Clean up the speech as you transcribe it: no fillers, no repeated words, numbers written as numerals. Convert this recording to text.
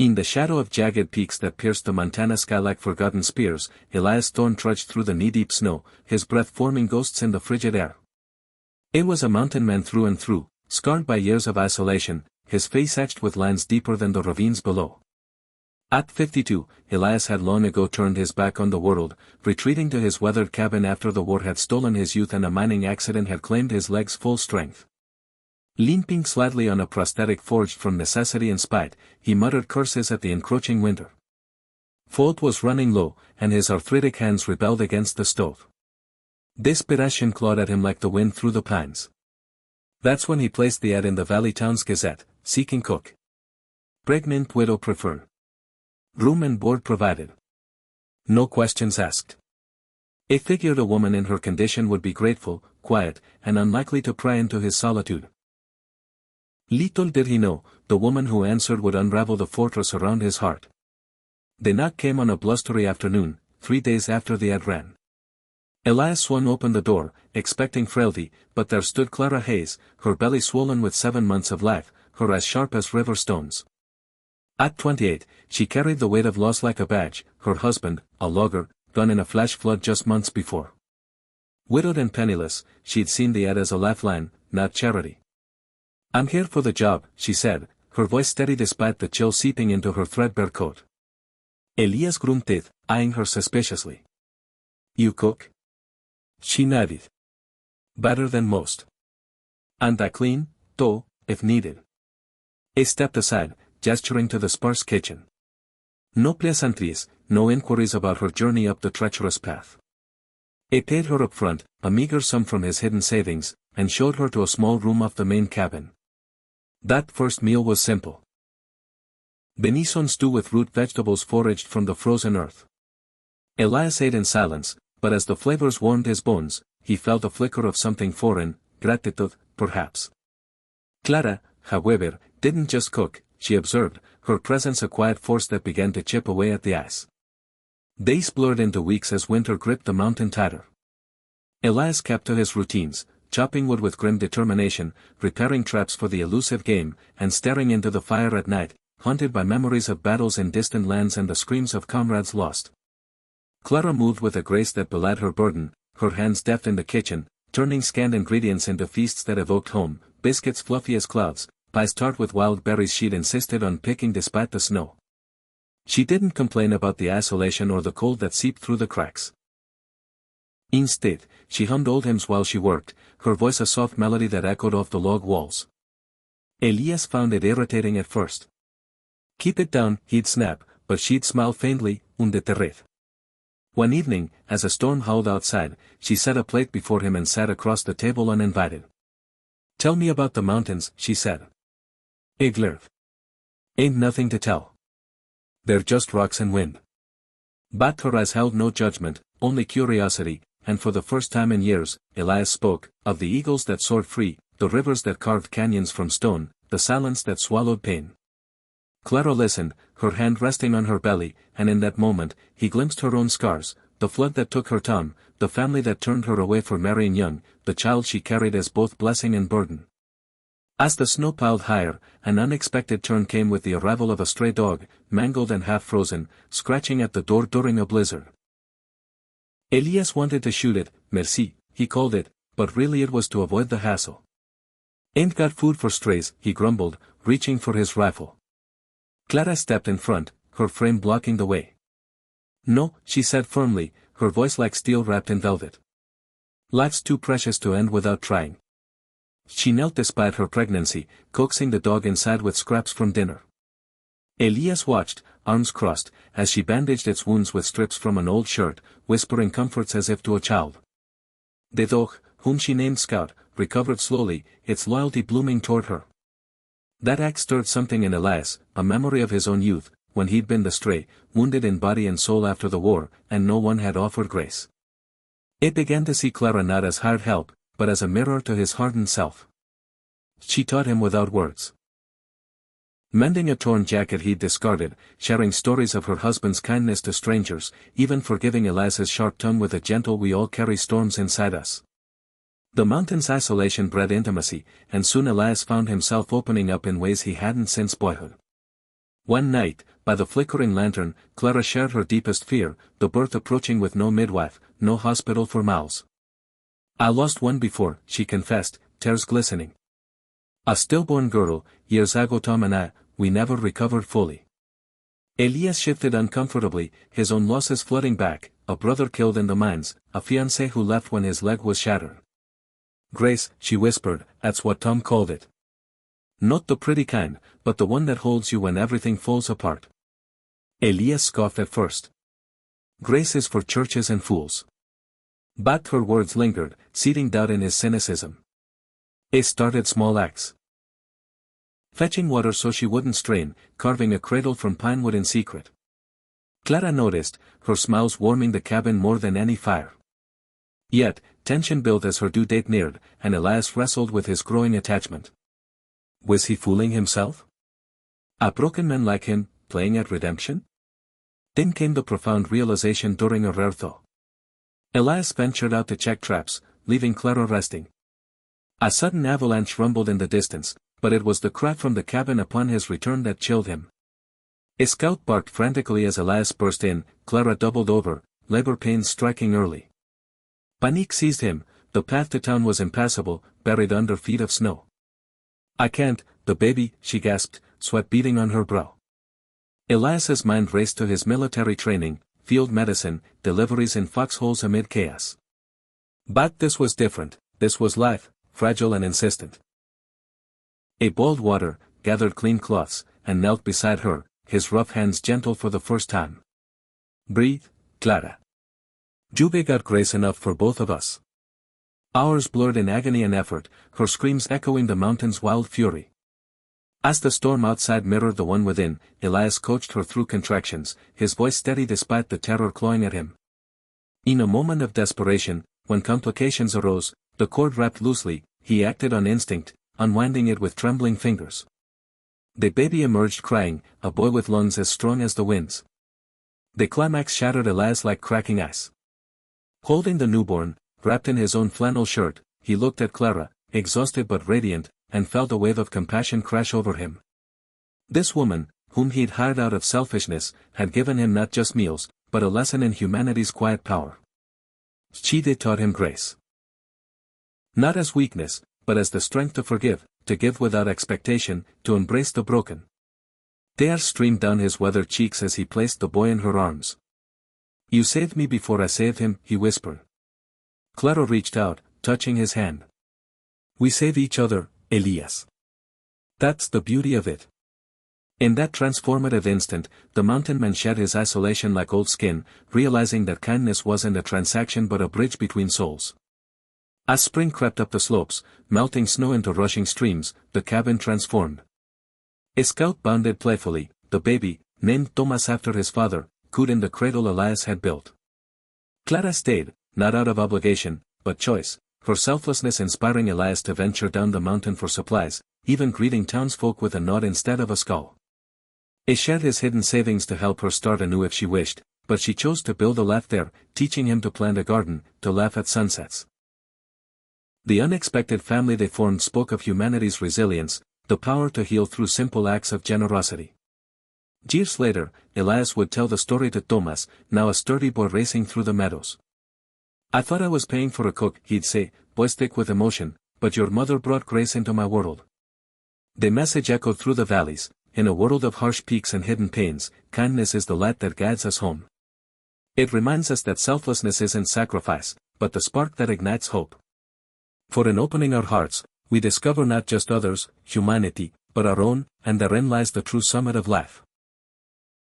In the shadow of jagged peaks that pierced the Montana sky like forgotten spears, Elias Thorne trudged through the knee-deep snow, his breath forming ghosts in the frigid air. It was a mountain man through and through, scarred by years of isolation, his face etched with lines deeper than the ravines below. At 52, Elias had long ago turned his back on the world, retreating to his weathered cabin after the war had stolen his youth and a mining accident had claimed his legs' full strength. Limping slightly on a prosthetic forged from necessity and spite, he muttered curses at the encroaching winter. Food was running low, and his arthritic hands rebelled against the stove. Desperation clawed at him like the wind through the pines. That's when he placed the ad in the Valley Town's Gazette, seeking cook. Pregnant widow preferred. Room and board provided. No questions asked. He figured a woman in her condition would be grateful, quiet, and unlikely to pry into his solitude. Little did he know, the woman who answered would unravel the fortress around his heart. The knock came on a blustery afternoon, 3 days after the ad ran. Elias swung open the door, expecting frailty, but there stood Clara Hayes, her belly swollen with 7 months of life, her as sharp as river stones. At 28, she carried the weight of loss like a badge, her husband, a logger, gone in a flash flood just months before. Widowed and penniless, she'd seen the ad as a lifeline, not charity. "I'm here for the job," she said, her voice steady despite the chill seeping into her threadbare coat. Elias grunted, eyeing her suspiciously. "You cook?" She nodded. "Better than most." "And I clean, though, if needed." He stepped aside, gesturing to the sparse kitchen. No pleasantries, no inquiries about her journey up the treacherous path. He paid her up front, a meager sum from his hidden savings, and showed her to a small room off the main cabin. That first meal was simple. Venison stew with root vegetables foraged from the frozen earth. Elias ate in silence, but as the flavors warmed his bones, he felt a flicker of something foreign, gratitude, perhaps. Clara, however, didn't just cook, she observed, her presence a quiet force that began to chip away at the ice. Days blurred into weeks as winter gripped the mountain tighter. Elias kept to his routines, chopping wood with grim determination, repairing traps for the elusive game, and staring into the fire at night, haunted by memories of battles in distant lands and the screams of comrades lost. Clara moved with a grace that belied her burden, her hands deft in the kitchen, turning scant ingredients into feasts that evoked home, biscuits fluffy as clouds, pies tart with wild berries she'd insisted on picking despite the snow. She didn't complain about the isolation or the cold that seeped through the cracks. Instead, she hummed old hymns while she worked, her voice a soft melody that echoed off the log walls. Elias found it irritating at first. "Keep it down," he'd snap, but she'd smile faintly, undeterred. One evening, as a storm howled outside, she set a plate before him and sat across the table uninvited. "Tell me about the mountains," she said. He glared. "Ain't nothing to tell. They're just rocks and wind." But her eyes held no judgment, only curiosity, and for the first time in years, Elias spoke, of the eagles that soared free, the rivers that carved canyons from stone, the silence that swallowed pain. Clara listened, her hand resting on her belly, and in that moment, he glimpsed her own scars, the flood that took her Tom, the family that turned her away for marrying young, the child she carried as both blessing and burden. As the snow piled higher, an unexpected turn came with the arrival of a stray dog, mangled and half-frozen, scratching at the door during a blizzard. Elias wanted to shoot it, merci, he called it, but really it was to avoid the hassle. "Ain't got food for strays," he grumbled, reaching for his rifle. Clara stepped in front, her frame blocking the way. "No," she said firmly, her voice like steel wrapped in velvet. "Life's too precious to end without trying." She knelt despite her pregnancy, coaxing the dog inside with scraps from dinner. Elias watched, arms crossed, as she bandaged its wounds with strips from an old shirt, whispering comforts as if to a child. The dog, whom she named Scout, recovered slowly, its loyalty blooming toward her. That act stirred something in Elias, a memory of his own youth, when he'd been the stray, wounded in body and soul after the war, and no one had offered grace. It began to see Clara not as hired help, but as a mirror to his hardened self. She taught him without words. Mending a torn jacket he'd discarded, sharing stories of her husband's kindness to strangers, even forgiving Elias's sharp tongue with a gentle "we all carry storms inside us." The mountain's isolation bred intimacy, and soon Elias found himself opening up in ways he hadn't since boyhood. One night, by the flickering lantern, Clara shared her deepest fear, the birth approaching with no midwife, no hospital for mouths. "I lost one before," she confessed, tears glistening. "A stillborn girl, years ago Tom and I, we never recovered fully." Elias shifted uncomfortably, his own losses flooding back, a brother killed in the mines, a fiancé who left when his leg was shattered. "Grace," she whispered, "that's what Tom called it. Not the pretty kind, but the one that holds you when everything falls apart." Elias scoffed at first. "Grace is for churches and fools." But her words lingered, seeding doubt in his cynicism. It started small acts. Fetching water so she wouldn't strain, carving a cradle from pine wood in secret. Clara noticed, her smiles warming the cabin more than any fire. Yet, tension built as her due date neared, and Elias wrestled with his growing attachment. Was he fooling himself? A broken man like him, playing at redemption? Then came the profound realization during a rare thaw. Elias ventured out to check traps, leaving Clara resting. A sudden avalanche rumbled in the distance, but it was the crack from the cabin upon his return that chilled him. A scout barked frantically as Elias burst in. Clara doubled over, labor pains striking early. Panique seized him, the path to town was impassable, buried under feet of snow. "I can't, the baby," she gasped, sweat beading on her brow. Elias's mind raced to his military training, field medicine, deliveries in foxholes amid chaos. But this was different, this was life, fragile and insistent. He boiled water, gathered clean cloths, and knelt beside her, his rough hands gentle for the first time. "Breathe, Clara. You've got grace enough for both of us." Hours blurred in agony and effort, her screams echoing the mountain's wild fury. As the storm outside mirrored the one within, Elias coached her through contractions, his voice steady despite the terror clawing at him. In a moment of desperation, when complications arose, the cord wrapped loosely, he acted on instinct, unwinding it with trembling fingers. The baby emerged crying, a boy with lungs as strong as the wind's. The climax shattered Elias like cracking ice. Holding the newborn, wrapped in his own flannel shirt, he looked at Clara, exhausted but radiant, and felt a wave of compassion crash over him. This woman, whom he'd hired out of selfishness, had given him not just meals, but a lesson in humanity's quiet power. She'd taught him grace. Not as weakness, but as the strength to forgive, to give without expectation, to embrace the broken. Tears streamed down his weathered cheeks as he placed the boy in her arms. "You saved me before I saved him," he whispered. Clara reached out, touching his hand. "We save each other, Elias. That's the beauty of it." In that transformative instant, the mountain man shed his isolation like old skin, realizing that kindness wasn't a transaction but a bridge between souls. As spring crept up the slopes, melting snow into rushing streams, the cabin transformed. A scout bounded playfully, the baby, named Thomas after his father, cooed in the cradle Elias had built. Clara stayed, not out of obligation, but choice, her selflessness inspiring Elias to venture down the mountain for supplies, even greeting townsfolk with a nod instead of a scowl. He shared his hidden savings to help her start anew if she wished, but she chose to build a life there, teaching him to plant a garden, to laugh at sunsets. The unexpected family they formed spoke of humanity's resilience, the power to heal through simple acts of generosity. Years later, Elias would tell the story to Thomas, now a sturdy boy racing through the meadows. "I thought I was paying for a cook," he'd say, boy-stick with emotion, "but your mother brought grace into my world." The message echoed through the valleys. In a world of harsh peaks and hidden pains, kindness is the light that guides us home. It reminds us that selflessness isn't sacrifice, but the spark that ignites hope. For in opening our hearts, we discover not just others, humanity, but our own, and therein lies the true summit of life.